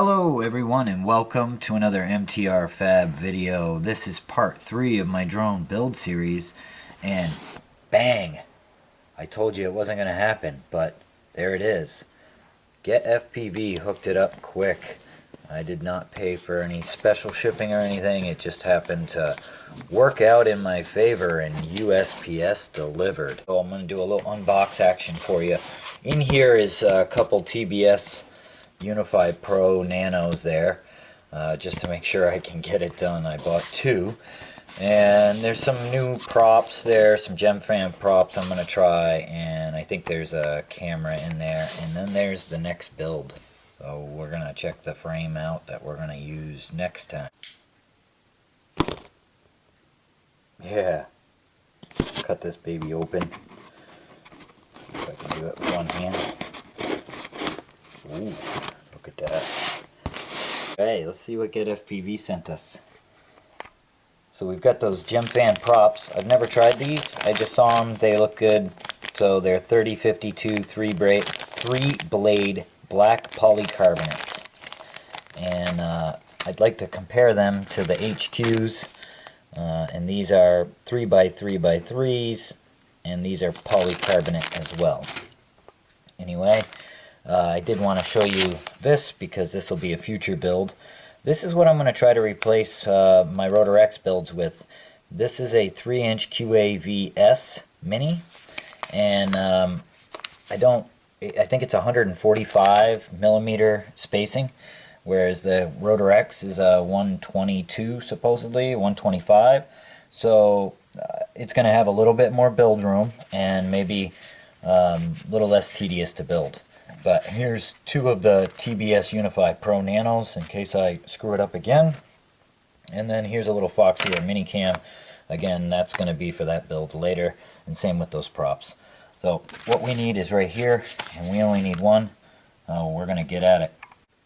Hello everyone and welcome to another MTR Fab video. This is part 3 of my drone build series, and bang! I told you it wasn't going to happen, but there it is. Get FPV hooked it up quick. I did not pay for any special shipping or anything. It just happened to work out in my favor and USPS delivered. So I'm going to do a little unbox action for you. In here is a couple TBS Unify Pro Nanos there, just to make sure I can get it done. I bought 2, and there's some new props there, some GemFan props I'm going to try, and I think there's a camera in there, and then there's the next build. So we're going to check the frame out that we're going to use next time. Yeah, cut this baby open. See if I can do it with one hand. Ooh, look at that. Okay, let's see what Get FPV sent us. So we've got those GemFan props. I've never tried these. I just saw them. They look good. So they're 3052 3-blade black polycarbonates. And I'd like to compare them to the HQs. And these are 3x3x3s. And these are polycarbonate as well. Anyway, I did want to show you this because this will be a future build. This is what I'm going to try to replace my Rotorx builds with. This is a 3-inch QAVS Mini, and I think it's 145 millimeter spacing, whereas the Rotorx is a 122 supposedly, 125. So it's going to have a little bit more build room and maybe a little less tedious to build. But here's 2 of the TBS Unify Pro Nanos in case I screw it up again. And then here's a little Foxier mini cam. Again, that's going to be for that build later. And same with those props. So what we need is right here, and we only need one. We're going to get at it.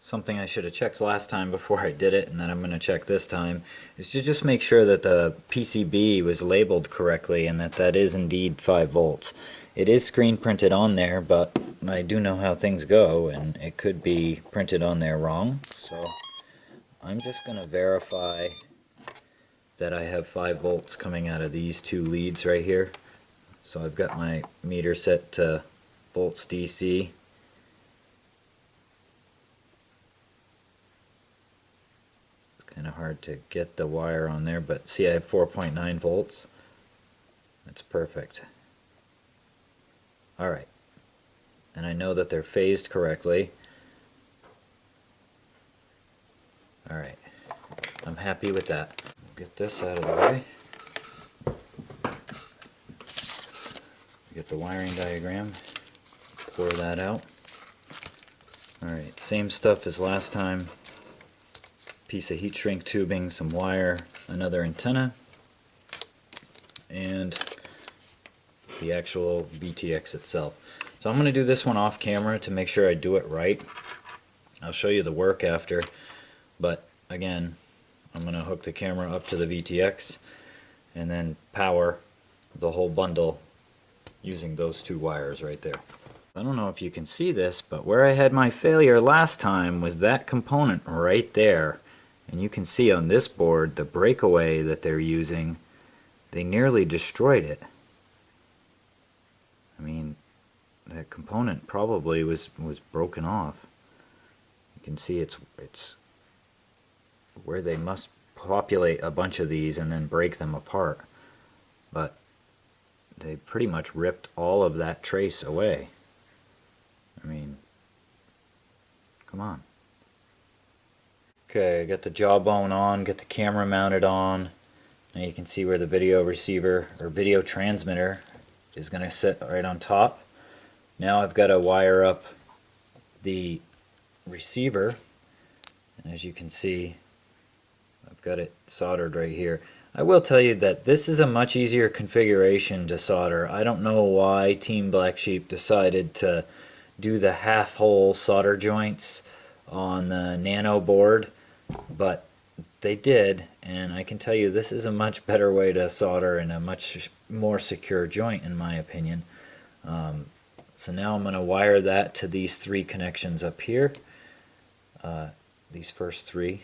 Something I should have checked last time before I did it, and that I'm going to check this time, is to just make sure that the PCB was labeled correctly and that that is indeed 5 volts. It is screen printed on there, but I do know how things go, and it could be printed on there wrong. So I'm just going to verify that I have 5 volts coming out of these 2 leads right here. So I've got my meter set to volts DC. It's kind of hard to get the wire on there, but see, I have 4.9 volts. That's perfect. Alright, and I know that they're phased correctly. Alright, I'm happy with that. We'll get this out of the way. Get the wiring diagram, pour that out. Alright, same stuff as last time. Piece of heat shrink tubing, some wire, another antenna, and the actual VTX itself. So I'm going to do this one off camera to make sure I do it right. I'll show you the work after, but again, I'm going to hook the camera up to the VTX and then power the whole bundle using those 2 wires right there. I don't know if you can see this, but where I had my failure last time was that component right there. And you can see on this board the breakaway that they're using. They nearly destroyed it. I mean, that component probably was broken off. You can see it's where they must populate a bunch of these and then break them apart. But they pretty much ripped all of that trace away. I mean, come on. Okay, I got the jawbone on, got the camera mounted on. Now you can see where the video receiver or video transmitter is going to sit right on top. Now I've got to wire up the receiver, and as you can see, I've got it soldered right here. I will tell you that this is a much easier configuration to solder. I don't know why Team Black Sheep decided to do the half-hole solder joints on the nano board, but they did, and I can tell you this is a much better way to solder and a much more secure joint in my opinion. So now I'm going to wire that to these 3 connections up here. these first three,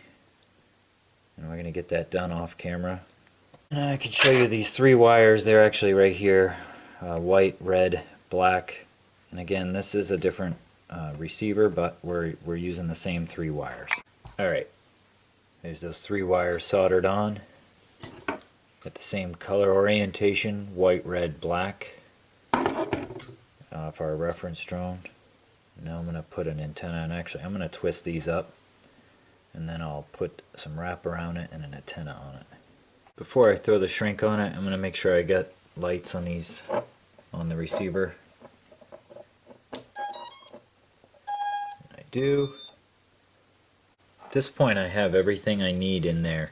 and we're going to get that done off camera. And I can show you these three wires. They're actually right here, white, red, black. And again, this is a different receiver, but we're using the same three wires. Alright, there's those three wires soldered on. Got the same color orientation, white, red, black, for our reference drone. Now I'm going to put an antenna, and actually I'm going to twist these up, and then I'll put some wrap around it and an antenna on it. Before I throw the shrink on it, I'm going to make sure I get lights on these, on the receiver. I do. At this point I have everything I need in there.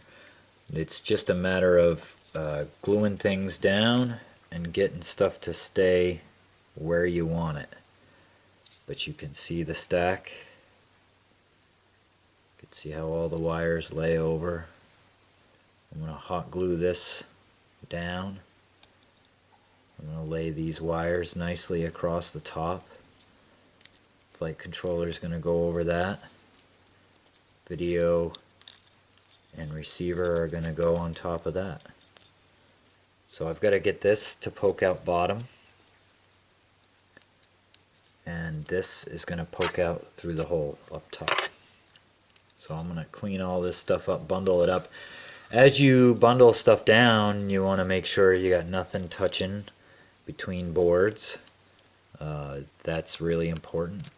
It's just a matter of gluing things down and getting stuff to stay where you want it. But you can see the stack. You can see how all the wires lay over. I'm going to hot glue this down. I'm going to lay these wires nicely across the top. Flight controller is going to go over that. Video and receiver are going to go on top of that. So I've got to get this to poke out bottom, and this is going to poke out through the hole up top. So I'm going to clean all this stuff up, bundle it up. As you bundle stuff down, you want to make sure you got nothing touching between boards. That's really important,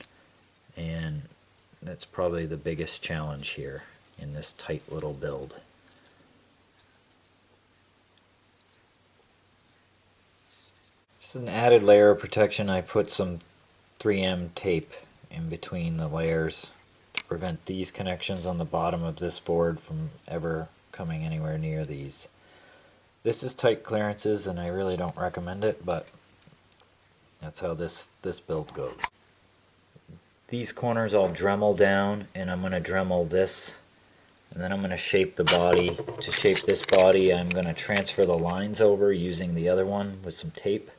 and that's probably the biggest challenge here in this tight little build. Just an added layer of protection, I put some 3M tape in between the layers to prevent these connections on the bottom of this board from ever coming anywhere near these. This is tight clearances and I really don't recommend it, but that's how this build goes. These corners I'll Dremel down, and I'm going to Dremel this, and then I'm going to shape the body. To shape this body, I'm going to transfer the lines over using the other one with some tape,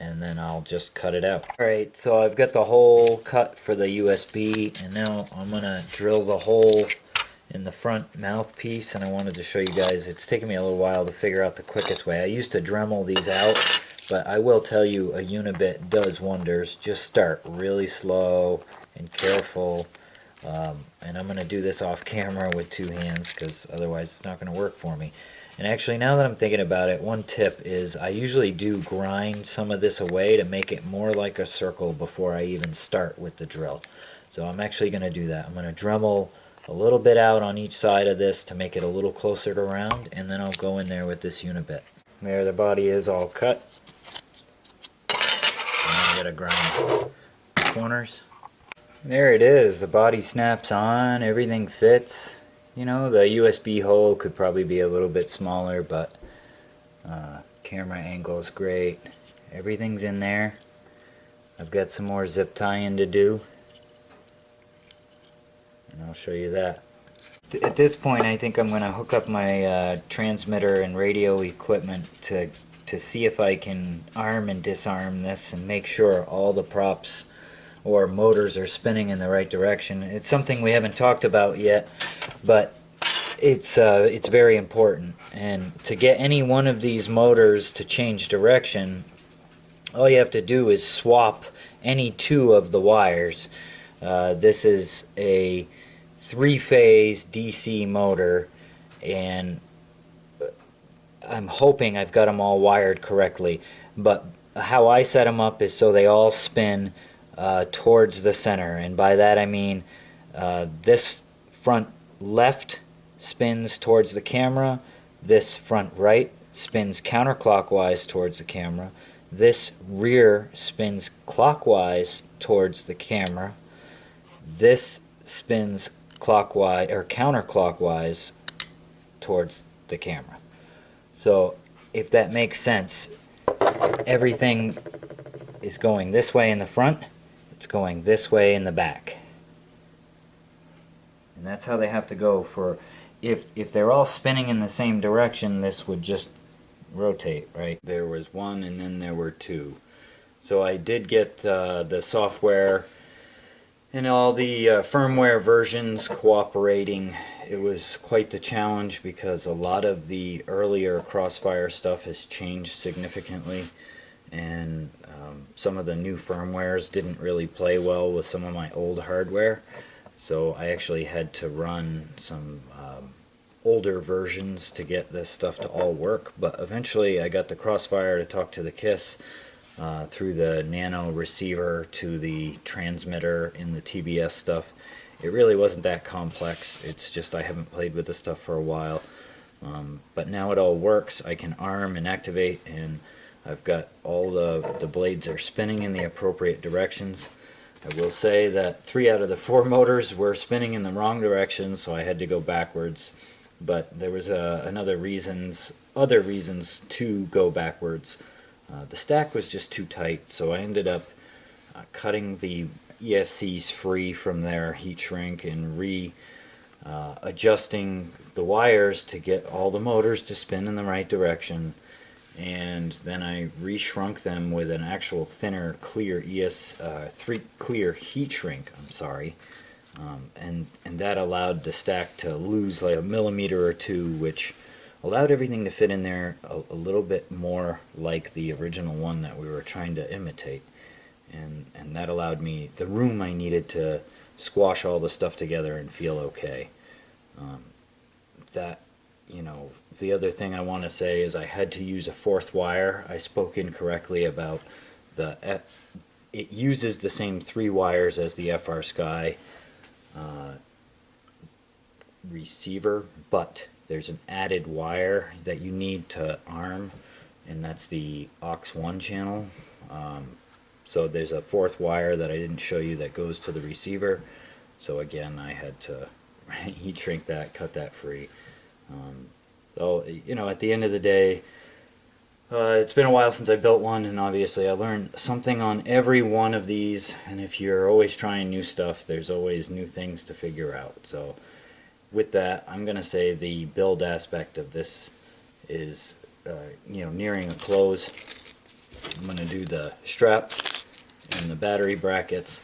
and then I'll just cut it out. Alright, so I've got the hole cut for the USB, and now I'm going to drill the hole in the front mouthpiece, and I wanted to show you guys, it's taken me a little while to figure out the quickest way. I used to Dremel these out, but I will tell you, a Unibit does wonders. Just start really slow and careful, and I'm going to do this off camera with two hands because otherwise it's not going to work for me. And actually, now that I'm thinking about it, one tip is I usually do grind some of this away to make it more like a circle before I even start with the drill. So I'm actually going to do that. I'm going to Dremel a little bit out on each side of this to make it a little closer to round, and then I'll go in there with this Unibit. There the body is all cut. I'm going to grind corners. There it is. The body snaps on. Everything fits. You know, the USB hole could probably be a little bit smaller, but camera angle is great. Everything's in there. I've got some more zip tying to do, and I'll show you that. At this point, I think I'm going to hook up my transmitter and radio equipment to see if I can arm and disarm this and make sure all the props or motors are spinning in the right direction. It's something we haven't talked about yet, but it's very important. And to get any one of these motors to change direction, all you have to do is swap any two of the wires. This is a 3-phase DC motor, and I'm hoping I've got them all wired correctly, but how I set them up is so they all spin towards the center, and by that I mean this front left spins towards the camera, this front right spins counterclockwise towards the camera, this rear spins clockwise towards the camera, this spins clockwise or counterclockwise towards the camera. So if that makes sense, everything is going this way in the front, it's going this way in the back. And that's how they have to go. For if they're all spinning in the same direction, this would just rotate, right? There was one and then there were two. So I did get the software and all the firmware versions cooperating. It was quite the challenge because a lot of the earlier Crossfire stuff has changed significantly, and some of the new firmwares didn't really play well with some of my old hardware, so I actually had to run some older versions to get this stuff to all work. But eventually I got the Crossfire to talk to the KISS through the nano receiver to the transmitter in the TBS stuff. It really wasn't that complex. It's just I haven't played with this stuff for a while. But now it all works. I can arm and activate, and I've got all the blades are spinning in the appropriate directions. I will say that 3 out of the 4 motors were spinning in the wrong direction, so I had to go backwards. But there was other reasons to go backwards. The stack was just too tight, so I ended up cutting the ESCs free from their heat shrink and adjusting the wires to get all the motors to spin in the right direction. And then I reshrunk them with an actual thinner, clear clear heat shrink. I'm sorry, and that allowed the stack to lose like a millimeter or two, which allowed everything to fit in there a little bit more like the original one that we were trying to imitate, and that allowed me the room I needed to squash all the stuff together and feel okay. The other thing I want to say is I had to use a 4th wire. I spoke incorrectly about it uses the same 3 wires as the FR Sky receiver, but there's an added wire that you need to arm, and that's the aux1 channel. So there's a 4th wire that I didn't show you that goes to the receiver. So again, I had to heat shrink that, cut that free. So, at the end of the day, it's been a while since I built one, and obviously I learned something on every one of these, and if you're always trying new stuff, there's always new things to figure out. So with that, I'm going to say the build aspect of this is nearing a close. I'm going to do the straps and the battery brackets,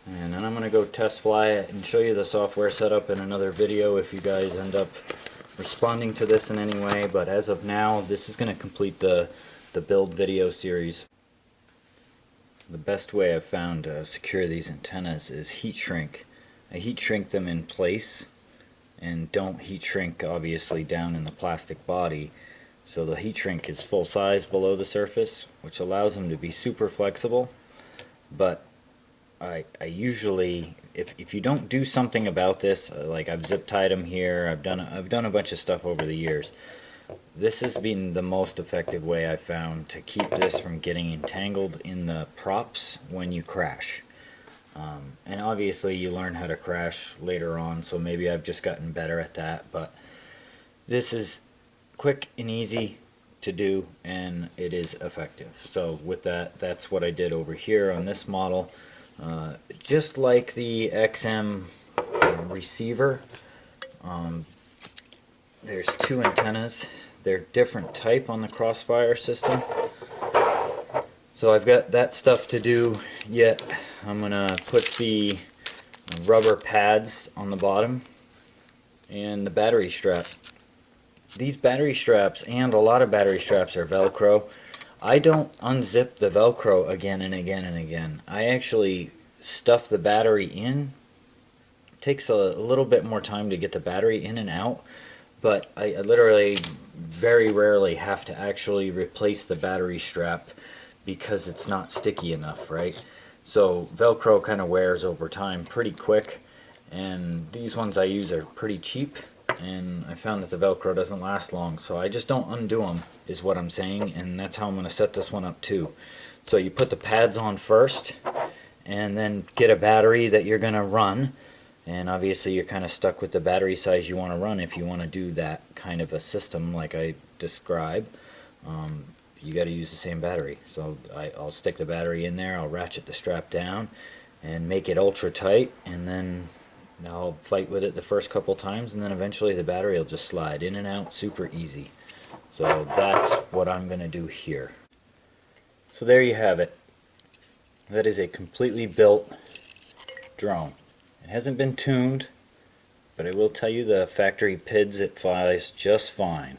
and then I'm going to go test fly it and show you the software setup in another video if you guys end up responding to this in any way. But as of now, this is going to complete the build video series. The best way I've found to secure these antennas is heat shrink. I heat shrink them in place, and don't heat shrink obviously down in the plastic body, so the heat shrink is full size below the surface, which allows them to be super flexible. But I usually, if you don't do something about this, like I've zip tied them here, I've done a bunch of stuff over the years. This has been the most effective way I've found to keep this from getting entangled in the props when you crash. And obviously you learn how to crash later on, so maybe I've just gotten better at that, but this is quick and easy to do, and it is effective. So with that, that's what I did over here on this model. Just like the XM receiver, there's 2 antennas. They're different type on the Crossfire system. So I've got that stuff to do yet. I'm going to put the rubber pads on the bottom and the battery strap. These battery straps, and a lot of battery straps, are Velcro. I don't unzip the Velcro again and again and again. I actually stuff the battery in. It takes a little bit more time to get the battery in and out, but I literally very rarely have to actually replace the battery strap because it's not sticky enough, right? So Velcro kind of wears over time pretty quick, and these ones I use are pretty cheap, and I found that the Velcro doesn't last long, so I just don't undo them, is what I'm saying, and that's how I'm going to set this one up too. So you put the pads on first, and then get a battery that you're going to run, and obviously you're kind of stuck with the battery size you want to run if you want to do that kind of a system like I describe. You got to use the same battery. So I'll stick the battery in there, I'll ratchet the strap down and make it ultra tight, and then I'll fight with it the first couple times, and then eventually the battery will just slide in and out super easy. So that's what I'm going to do here. So there you have it. That is a completely built drone. It hasn't been tuned, but I will tell you the factory PIDs, it flies just fine.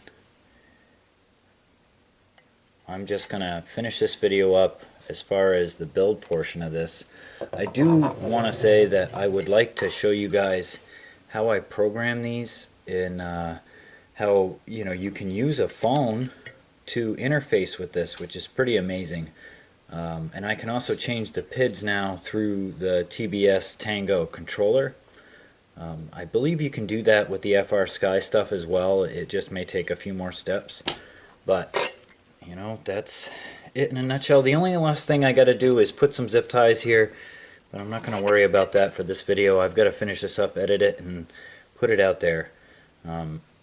I'm just gonna finish this video up as far as the build portion of this. I do want to say that I would like to show you guys how I program these and how you can use a phone to interface with this, which is pretty amazing. And I can also change the PIDs now through the TBS Tango controller. I believe you can do that with the FR Sky stuff as well. It just may take a few more steps, but that's it in a nutshell. The only last thing I got to do is put some zip ties here, but I'm not going to worry about that for this video. I've got to finish this up, edit it, and put it out there.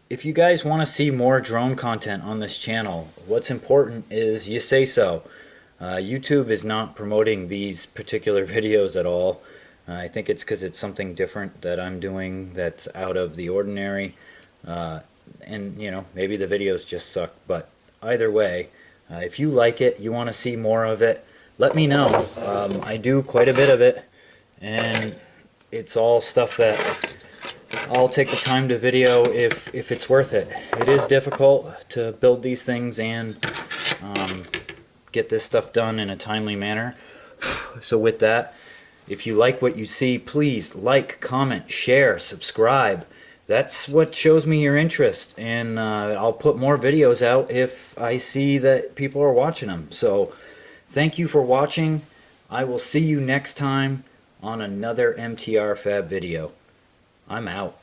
If you guys want to see more drone content on this channel, what's important is you say so. YouTube is not promoting these particular videos at all. I think it's because it's something different that I'm doing that's out of the ordinary, and maybe the videos just suck, but either way, if you like it, you want to see more of it, let me know. I do quite a bit of it, and it's all stuff that I'll take the time to video if it's worth it. It is difficult to build these things and get this stuff done in a timely manner. So with that, if you like what you see, please like, comment, share, subscribe. That's what shows me your interest, and I'll put more videos out if I see that people are watching them. So thank you for watching. I will see you next time on another MTR Fab video. I'm out.